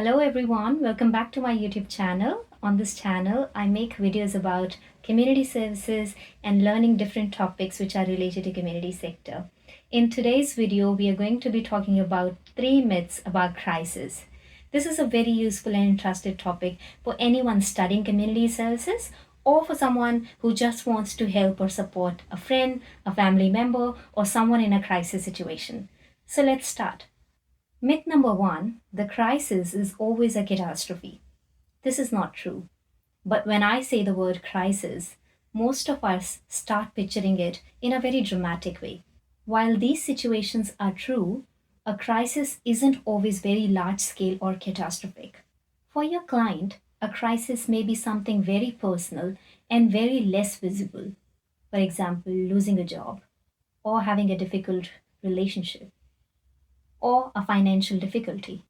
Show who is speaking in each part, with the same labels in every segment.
Speaker 1: Hello everyone, welcome back to my YouTube channel. On this channel, I make videos about community services and learning different topics which are related to community sector. In today's video, we are going to be talking about 3 myths about crisis. This is a very useful and interesting topic for anyone studying community services or for someone who just wants to help or support a friend, a family member, or someone in a crisis situation. So let's start. Myth number 1, the crisis is always a catastrophe. This is not true. But when I say the word crisis, most of us start picturing it in a very dramatic way. While these situations are true, a crisis isn't always very large scale or catastrophic. For your client, a crisis may be something very personal and very less visible. For example, losing a job or having a difficult relationship or a financial difficulty.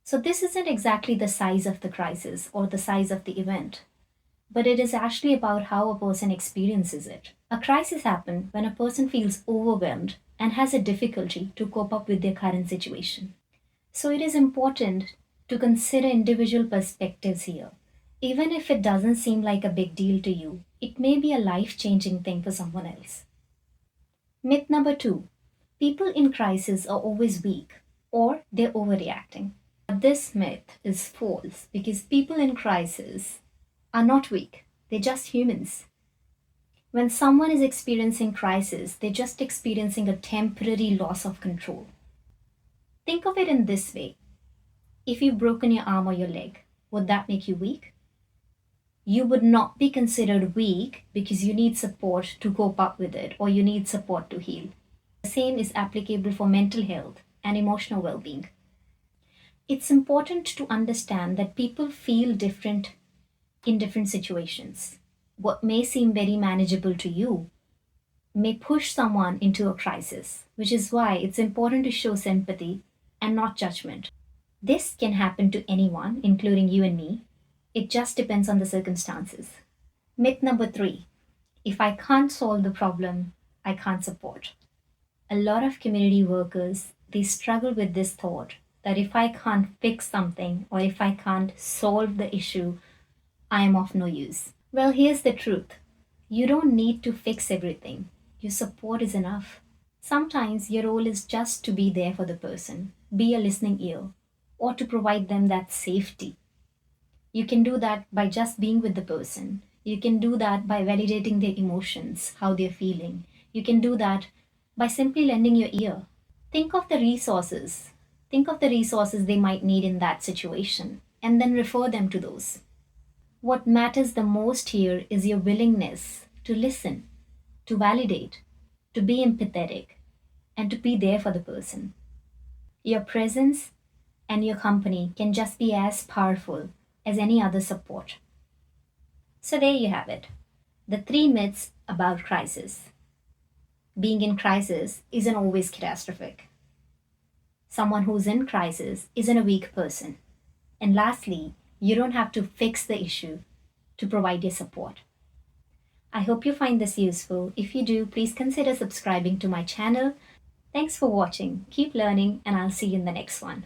Speaker 1: So, this isn't exactly the size of the crisis or the size of the event, but it is actually about how a person experiences it. A crisis happens when a person feels overwhelmed and has a difficulty to cope up with their current situation. So, it is important to consider individual perspectives here. Even if it doesn't seem like a big deal to you, it may be a life changing thing for someone else. Myth number 2, people in crisis are always weak or they're overreacting. This myth is false because people in crisis are not weak, they're just humans. When someone is experiencing crisis, they're just experiencing a temporary loss of control. Think of it in this way: if you've broken your arm or your leg, would that make you weak? You would not be considered weak because you need support to cope up with it or you need support to heal. The same is applicable for mental health and emotional well being. It's important to understand that people feel different in different situations. What may seem very manageable to you may push someone into a crisis, which is why it's important to show sympathy and not judgment. This can happen to anyone, including you and me. It just depends on the circumstances. Myth number 3, if I can't solve the problem, I can't support. A lot of community workers, they struggle with this thought that if I can't fix something or if I can't solve the issue, I am of no use. Well, here's the truth: you don't need to fix everything, your support is enough. Sometimes your role is just to be there for the person, be a listening ear, or to provide them that safety. You can do that by just being with the person. You can do that by validating their emotions, how they're feeling. You can do that by simply lending your ear. Think of the resources. Think of the resources they might need in that situation and then refer them to those. What matters the most here is your willingness to listen, to validate, to be empathetic, and to be there for the person. Your presence and your company can just be as powerful as any other support. So, there you have it, the 3 myths about crisis. Being in crisis isn't always catastrophic. Someone who's in crisis isn't a weak person. And lastly, you don't have to fix the issue to provide your support. I hope you find this useful. If you do, please consider subscribing to my channel. Thanks for watching. Keep learning, and I'll see you in the next one.